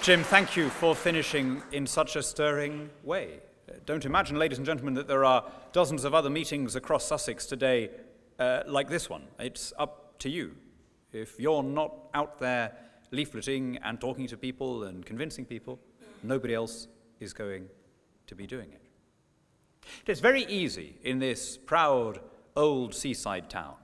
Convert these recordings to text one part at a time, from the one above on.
Jim, thank you for finishing in such a stirring way. Don't imagine, ladies and gentlemen, that there are dozens of other meetings across Sussex today like this one. It's up to you. If you're not out there leafleting and talking to people and convincing people, nobody else is going to be doing it. It's very easy in this proud old seaside town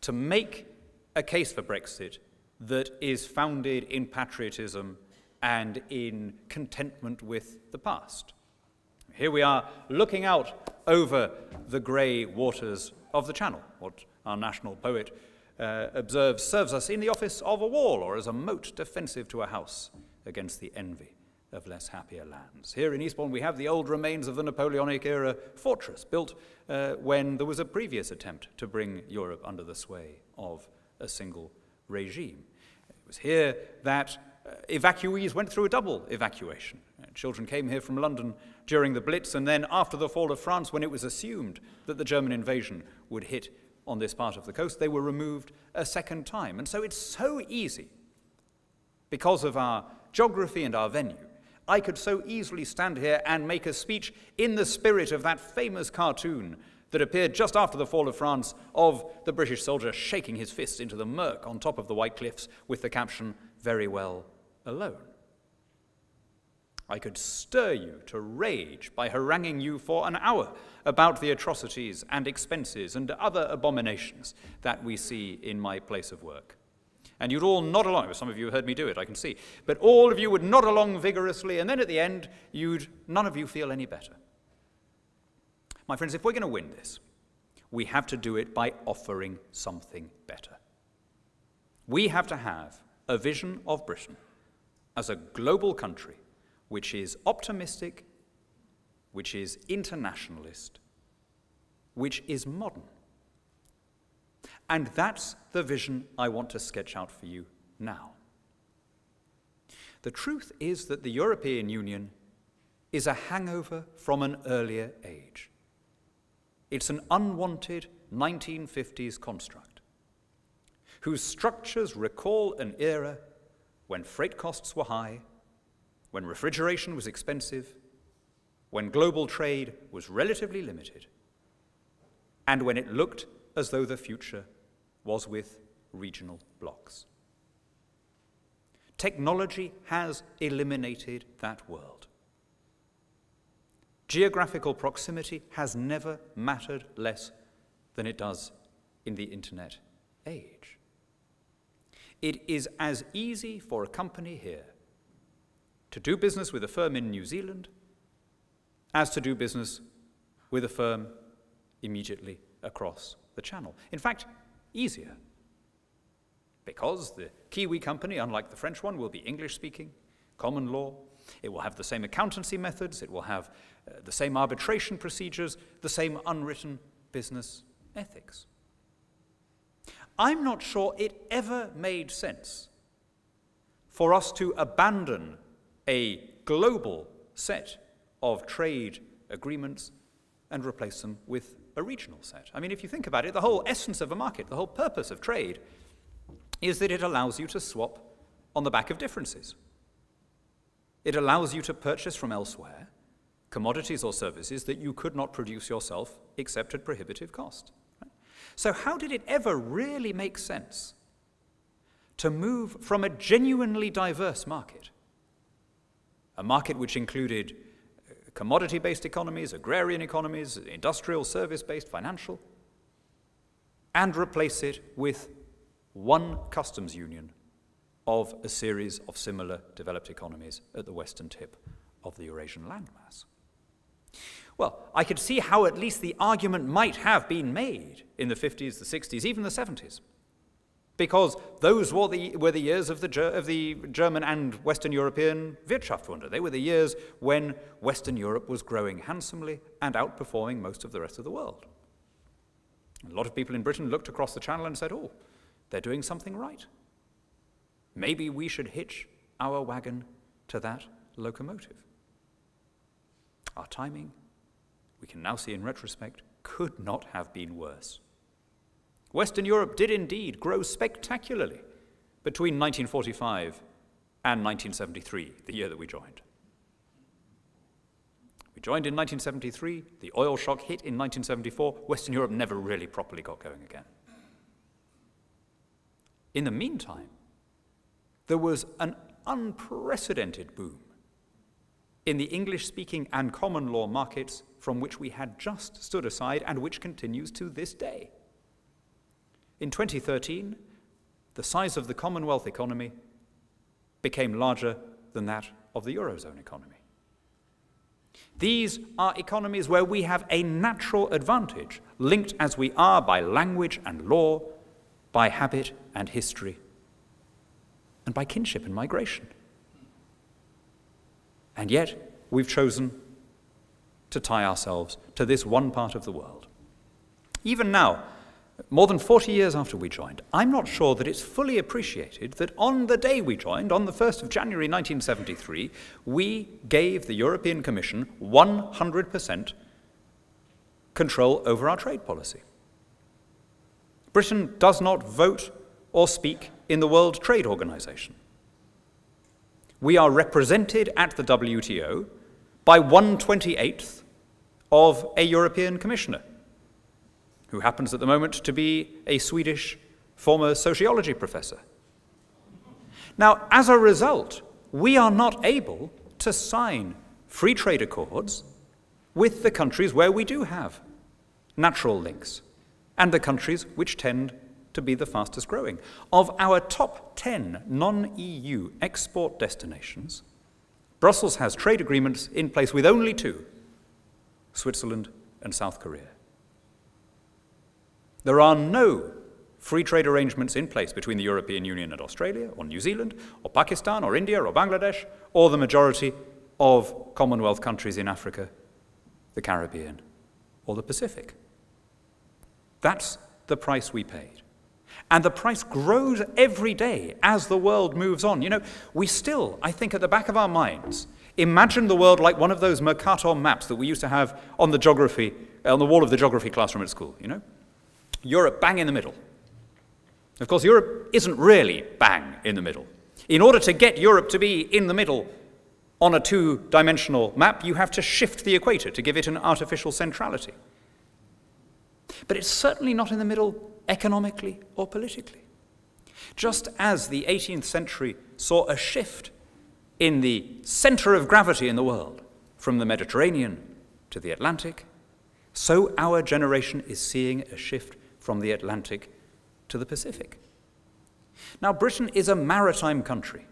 to make a case for Brexit that is founded in patriotism and in contentment with the past. Here we are looking out over the grey waters of the Channel, what our national poet observes serves us in the office of a wall or as a moat defensive to a house against the envy of less happier lands. Here in Eastbourne we have the old remains of the Napoleonic-era fortress built when there was a previous attempt to bring Europe under the sway of a single regime. It was here that evacuees went through a double evacuation. Children came here from London during the Blitz, and then after the fall of France, when it was assumed that the German invasion would hit on this part of the coast, they were removed a second time. And so it's so easy, because of our geography and our venue, I could so easily stand here and make a speech in the spirit of that famous cartoon that appeared just after the fall of France of the British soldier shaking his fist into the murk on top of the White Cliffs with the caption, "Very well alone." I could stir you to rage by haranguing you for an hour about the atrocities and expenses and other abominations that we see in my place of work. And you'd all nod along. Some of you heard me do it, I can see. But all of you would nod along vigorously, and then at the end, none of you feel any better. My friends, if we're going to win this, we have to do it by offering something better. We have to have a vision of Britain as a global country which is optimistic, which is internationalist, which is modern. And that's the vision I want to sketch out for you now. The truth is that the European Union is a hangover from an earlier age. It's an unwanted 1950s construct, whose structures recall an era when freight costs were high, when refrigeration was expensive, when global trade was relatively limited, and when it looked as though the future was with regional blocs. Technology has eliminated that world. Geographical proximity has never mattered less than it does in the internet age. It is as easy for a company here to do business with a firm in New Zealand as to do business with a firm immediately across the Channel. In fact, easier, because the Kiwi company, unlike the French one, will be English-speaking, common law. It will have the same accountancy methods. It will have the same arbitration procedures, the same unwritten business ethics. I'm not sure it ever made sense for us to abandon a global set of trade agreements and replace them with a regional set. I mean, if you think about it, the whole essence of a market, the whole purpose of trade, is that it allows you to swap on the back of differences. It allows you to purchase from elsewhere commodities or services that you could not produce yourself except at prohibitive cost. Right? So how did it ever really make sense to move from a genuinely diverse market, a market which included commodity-based economies, agrarian economies, industrial, service-based, financial, and replace it with one customs union of a series of similar developed economies at the western tip of the Eurasian landmass? Well, I could see how at least the argument might have been made in the 50s, the 60s, even the 70s, because those were the years of the German and Western European Wirtschaftswunder. They were the years when Western Europe was growing handsomely and outperforming most of the rest of the world. A lot of people in Britain looked across the Channel and said, oh, they're doing something right. Maybe we should hitch our wagon to that locomotive. Our timing, we can now see in retrospect, could not have been worse. Western Europe did indeed grow spectacularly between 1945 and 1973, the year that we joined. We joined in 1973, the oil shock hit in 1974, Western Europe never really properly got going again. In the meantime, there was an unprecedented boom in the English-speaking and common law markets from which we had just stood aside and which continues to this day. In 2013, the size of the Commonwealth economy became larger than that of the Eurozone economy. These are economies where we have a natural advantage, linked as we are by language and law, by habit and history, and by kinship and migration. And yet, we've chosen to tie ourselves to this one part of the world. Even now, more than 40 years after we joined, I'm not sure that it's fully appreciated that on the day we joined, on the 1st of January 1973, we gave the European Commission 100% control over our trade policy. Britain does not vote or speak in the World Trade Organization. We are represented at the WTO by 1/28th of a European commissioner, who happens at the moment to be a Swedish former sociology professor. Now, as a result, we are not able to sign free trade accords with the countries where we do have natural links, and the countries which tend to be the fastest growing. Of our top 10 non-EU export destinations, Brussels has trade agreements in place with only 2, Switzerland and South Korea. There are no free trade arrangements in place between the European Union and Australia, or New Zealand, or Pakistan, or India, or Bangladesh, or the majority of Commonwealth countries in Africa, the Caribbean, or the Pacific. That's the price we paid. And the price grows every day as the world moves on. You know, we still, I think, at the back of our minds, imagine the world like one of those Mercator maps that we used to have on the wall of the geography classroom at school, you know? Europe bang in the middle. Of course, Europe isn't really bang in the middle. In order to get Europe to be in the middle on a 2-dimensional map, you have to shift the equator to give it an artificial centrality. But it's certainly not in the middle economically or politically. Just as the 18th century saw a shift in the center of gravity in the world from the Mediterranean to the Atlantic, so our generation is seeing a shift from the Atlantic to the Pacific. Now, Britain is a maritime country,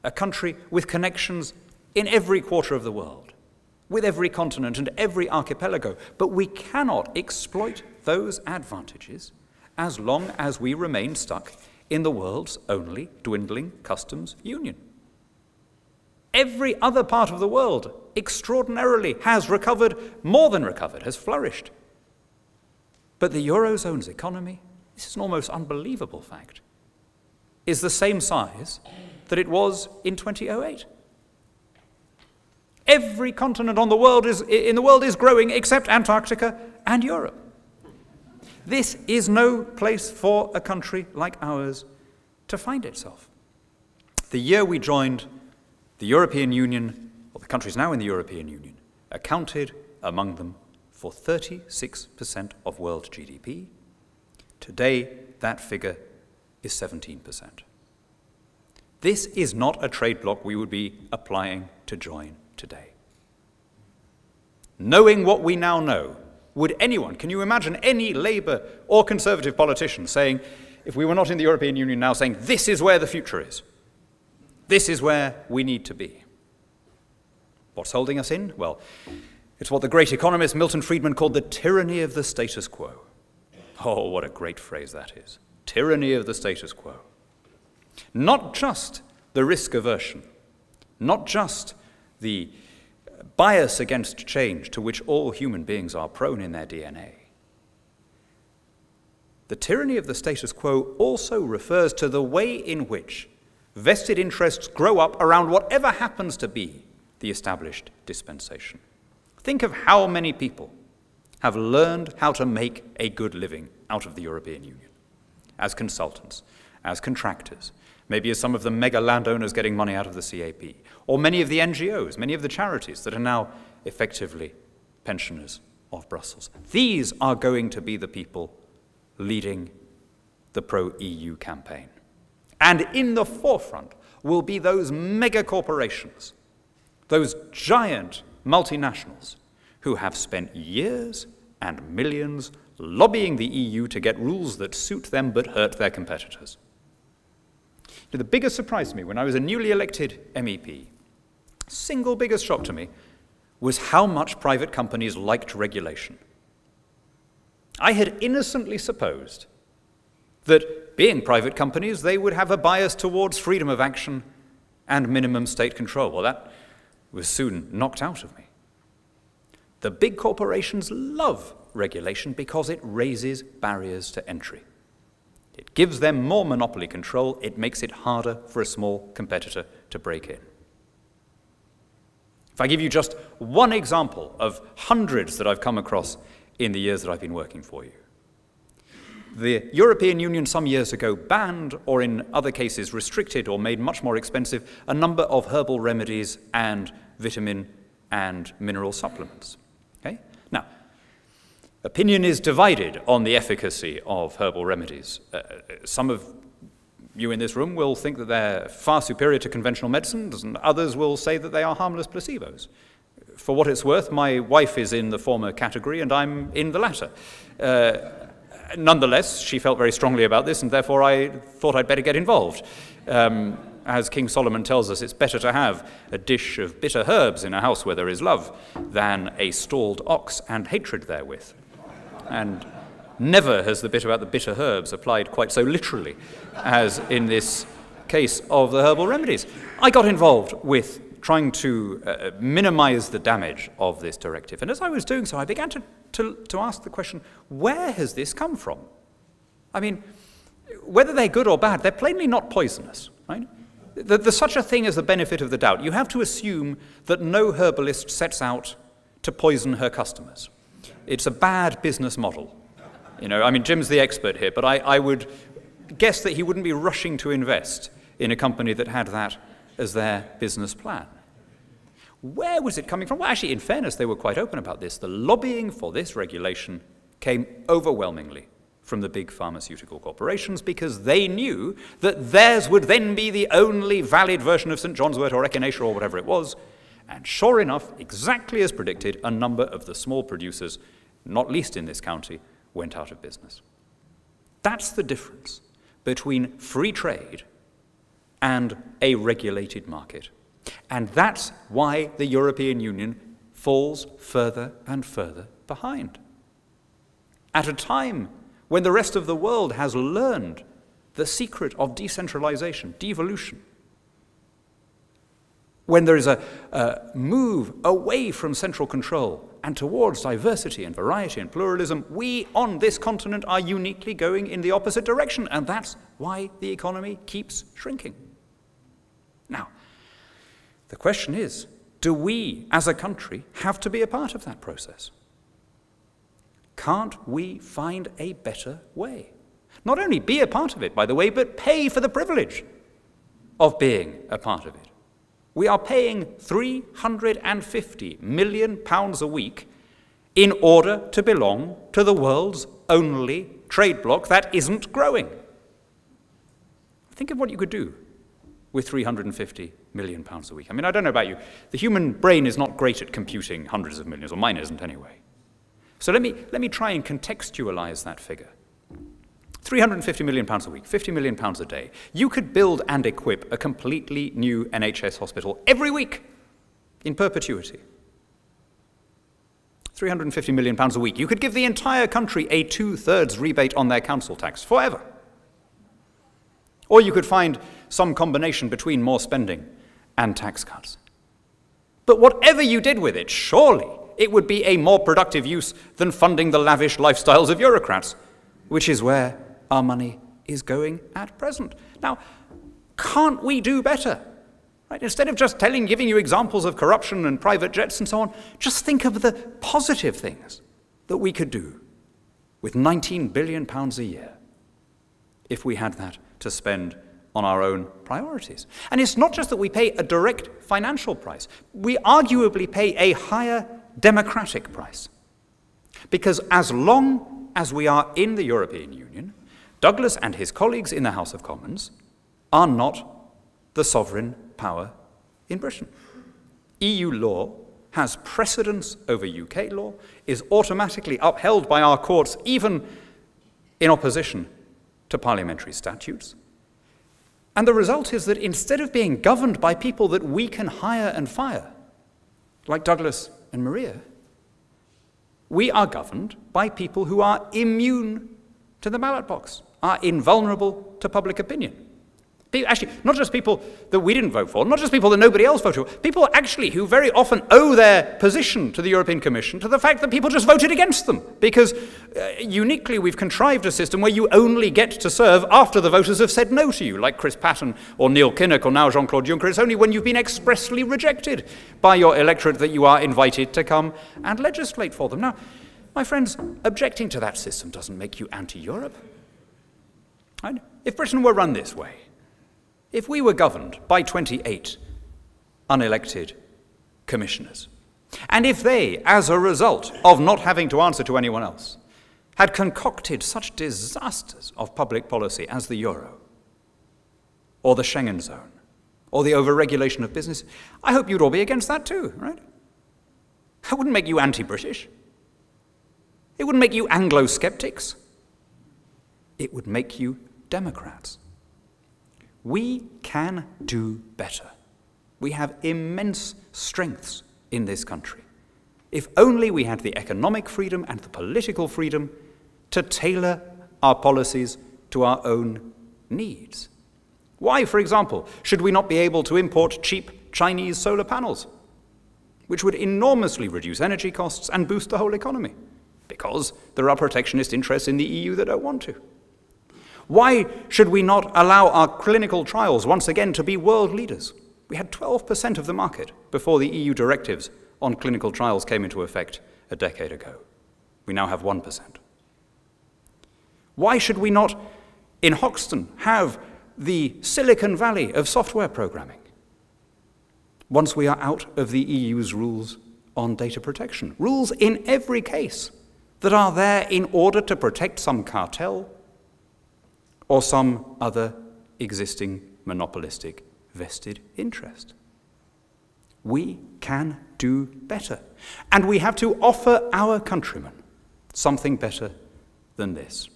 a country with connections in every quarter of the world, with every continent and every archipelago, but we cannot exploit those advantages as long as we remain stuck in the world's only dwindling customs union. Every other part of the world extraordinarily has recovered, more than recovered, has flourished. But the Eurozone's economy, this is an almost unbelievable fact, is the same size that it was in 2008. Every continent in the world is growing except Antarctica and Europe. This is no place for a country like ours to find itself. The year we joined the European Union, or the countries now in the European Union, accounted among them for 36% of world GDP. Today, that figure is 17%. This is not a trade bloc we would be applying to join today. Knowing what we now know, would anyone, can you imagine any Labour or Conservative politician saying, if we were not in the European Union now, saying, this is where the future is. This is where we need to be. What's holding us in? Well, it's what the great economist Milton Friedman called the tyranny of the status quo. Oh, what a great phrase that is. Tyranny of the status quo. Not just the risk aversion, not just the bias against change to which all human beings are prone in their DNA. The tyranny of the status quo also refers to the way in which vested interests grow up around whatever happens to be the established dispensation. Think of how many people have learned how to make a good living out of the European Union as consultants, as contractors, maybe as some of the mega landowners getting money out of the CAP, or many of the NGOs, many of the charities that are now effectively pensioners of Brussels. These are going to be the people leading the pro-EU campaign. And in the forefront will be those mega corporations, those giant multinationals who have spent years and millions lobbying the EU to get rules that suit them but hurt their competitors. Now, the biggest surprise to me when I was a newly elected MEP, single biggest shock to me, was how much private companies liked regulation. I had innocently supposed that, being private companies, they would have a bias towards freedom of action and minimum state control. Well, that was soon knocked out of me. The big corporations love regulation because it raises barriers to entry. It gives them more monopoly control. It makes it harder for a small competitor to break in. If I give you just one example of hundreds that I've come across in the years that I've been working for you. The European Union some years ago banned, or in other cases restricted or made much more expensive, a number of herbal remedies and vitamin and mineral supplements. Okay? Now, opinion is divided on the efficacy of herbal remedies. Some of you in this room will think that they're far superior to conventional medicines, and others will say that they are harmless placebos. For what it's worth, my wife is in the former category and I'm in the latter. Nonetheless, she felt very strongly about this, and therefore I thought I'd better get involved. As King Solomon tells us, it's better to have a dish of bitter herbs in a house where there is love than a stalled ox and hatred therewith. And never has the bit about the bitter herbs applied quite so literally as in this case of the herbal remedies. I got involved with trying to minimize the damage of this directive. And as I was doing so, I began to ask the question, where has this come from? I mean, whether they're good or bad, they're plainly not poisonous, right? There's such a thing as the benefit of the doubt. You have to assume that no herbalist sets out to poison her customers. It's a bad business model. You know, I mean, Jim's the expert here, but I would guess that he wouldn't be rushing to invest in a company that had that as their business plan. Where was it coming from? Well, actually, in fairness, they were quite open about this. The lobbying for this regulation came overwhelmingly from the big pharmaceutical corporations because they knew that theirs would then be the only valid version of St. John's wort or echinacea or whatever it was. And sure enough, exactly as predicted, a number of the small producers, not least in this county, went out of business. That's the difference between free trade and a regulated market. And that's why the European Union falls further and further behind. At a time when the rest of the world has learned the secret of decentralization, devolution, when there is a move away from central control and towards diversity and variety and pluralism, we on this continent are uniquely going in the opposite direction, and that's why the economy keeps shrinking. Now, the question is, do we as a country have to be a part of that process? Can't we find a better way? Not only be a part of it, by the way, but pay for the privilege of being a part of it. We are paying £350 million a week in order to belong to the world's only trade bloc that isn't growing. Think of what you could do with £350 million a week. I mean, I don't know about you. The human brain is not great at computing hundreds of millions, or mine isn't anyway. So let me try and contextualize that figure. £350 million a week, £50 million a day. You could build and equip a completely new NHS hospital every week in perpetuity. £350 million a week. You could give the entire country a 2/3 rebate on their council tax forever. Or you could find some combination between more spending and tax cuts. But whatever you did with it, surely it would be a more productive use than funding the lavish lifestyles of bureaucrats, which is where our money is going at present. Now, can't we do better? Right? Instead of just giving you examples of corruption and private jets and so on, just think of the positive things that we could do with £19 billion a year if we had that to spend on our own priorities. And it's not just that we pay a direct financial price. We arguably pay a higher democratic price. Because as long as we are in the European Union, Douglas and his colleagues in the House of Commons are not the sovereign power in Britain. EU law has precedence over UK law, is automatically upheld by our courts, even in opposition to parliamentary statutes. And the result is that instead of being governed by people that we can hire and fire, like Douglas and Maria, we are governed by people who are immune to the ballot box, are invulnerable to public opinion. Actually, not just people that we didn't vote for, not just people that nobody else voted for, people actually who very often owe their position to the European Commission to the fact that people just voted against them. Because uniquely we've contrived a system where you only get to serve after the voters have said no to you, like Chris Patten or Neil Kinnock or now Jean-Claude Juncker. It's only when you've been expressly rejected by your electorate that you are invited to come and legislate for them. Now, my friends, objecting to that system doesn't make you anti-Europe. Right? If Britain were run this way, if we were governed by 28 unelected commissioners, and if they, as a result of not having to answer to anyone else, had concocted such disasters of public policy as the euro, or the Schengen zone, or the overregulation of business, I hope you'd all be against that too, right? That wouldn't make you anti-British. It wouldn't make you Anglo-skeptics. It would make you Democrats. We can do better. We have immense strengths in this country. If only we had the economic freedom and the political freedom to tailor our policies to our own needs. Why, for example, should we not be able to import cheap Chinese solar panels, which would enormously reduce energy costs and boost the whole economy? Because there are protectionist interests in the EU that don't want to. Why should we not allow our clinical trials once again to be world leaders? We had 12% of the market before the EU directives on clinical trials came into effect a decade ago. We now have 1%. Why should we not, in Hoxton, have the Silicon Valley of software programming once we are out of the EU's rules on data protection? Rules in every case that are there in order to protect some cartel or some other existing monopolistic vested interest. We can do better. And we have to offer our countrymen something better than this.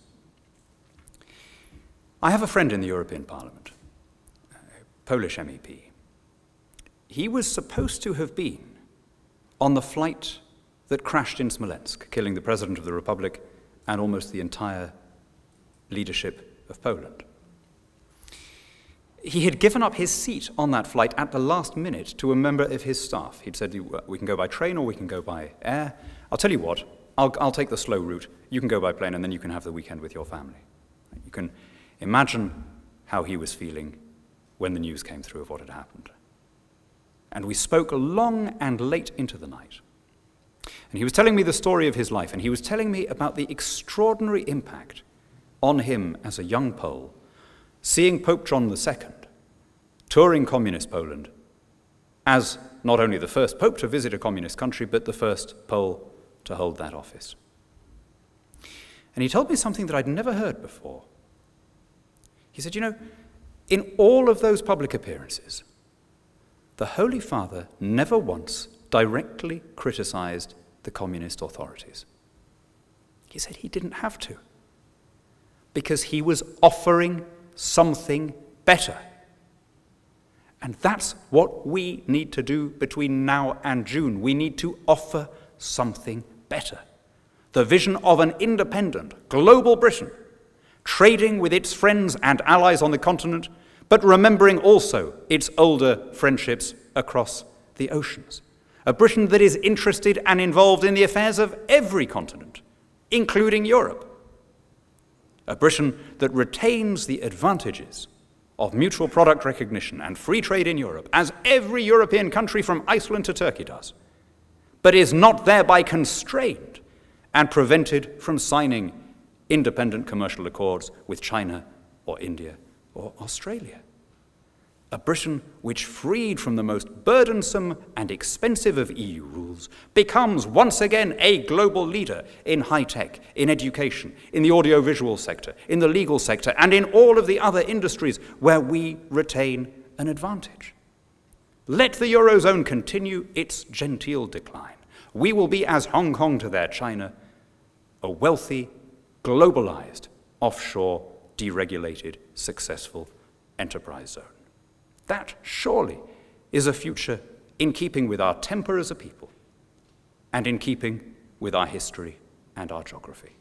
I have a friend in the European Parliament, a Polish MEP. He was supposed to have been on the flight that crashed in Smolensk, killing the President of the Republic and almost the entire leadership of Poland. He had given up his seat on that flight at the last minute to a member of his staff. He'd said, we can go by train or we can go by air. I'll tell you what, I'll take the slow route. You can go by plane and then you can have the weekend with your family. You can imagine how he was feeling when the news came through of what had happened. And we spoke long and late into the night. And he was telling me the story of his life, and he was telling me about the extraordinary impact on him as a young Pole, seeing Pope John II touring communist Poland as not only the first Pope to visit a communist country, but the first Pole to hold that office. And he told me something that I'd never heard before. He said, you know, in all of those public appearances, the Holy Father never once directly criticized the communist authorities. He said he didn't have to, because he was offering something better. And that's what we need to do between now and June. We need to offer something better. The vision of an independent, global Britain, trading with its friends and allies on the continent, but remembering also its older friendships across the oceans. A Britain that is interested and involved in the affairs of every continent, including Europe. A Britain that retains the advantages of mutual product recognition and free trade in Europe, as every European country from Iceland to Turkey does, but is not thereby constrained and prevented from signing independent commercial accords with China or India or Australia. A Britain which, freed from the most burdensome and expensive of EU rules, becomes once again a global leader in high-tech, in education, in the audiovisual sector, in the legal sector, and in all of the other industries where we retain an advantage. Let the Eurozone continue its genteel decline. We will be as Hong Kong to their China, a wealthy, globalized, offshore, deregulated, successful enterprise zone. That surely is a future in keeping with our temper as a people and in keeping with our history and our geography.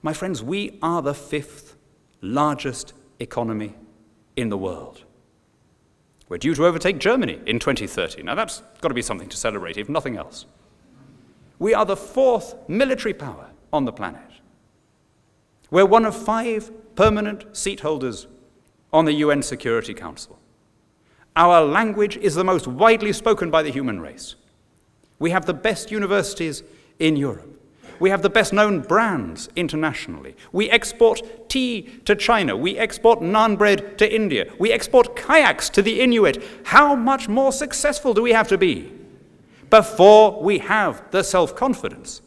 My friends, we are the 5th largest economy in the world. We're due to overtake Germany in 2030. Now that's got to be something to celebrate, if nothing else. We are the 4th military power on the planet. We're one of 5 permanent seat holders on the UN Security Council. Our language is the most widely spoken by the human race. We have the best universities in Europe. We have the best known brands internationally. We export tea to China. We export naan bread to India. We export kayaks to the Inuit. How much more successful do we have to be before we have the self-confidence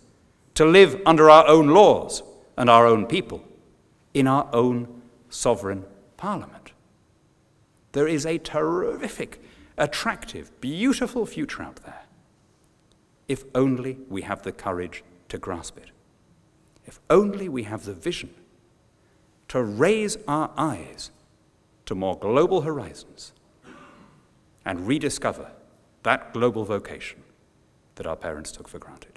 to live under our own laws and our own people in our own sovereign parliament? There is a terrific, attractive, beautiful future out there, if only we have the courage to grasp it. If only we have the vision to raise our eyes to more global horizons and rediscover that global vocation that our parents took for granted.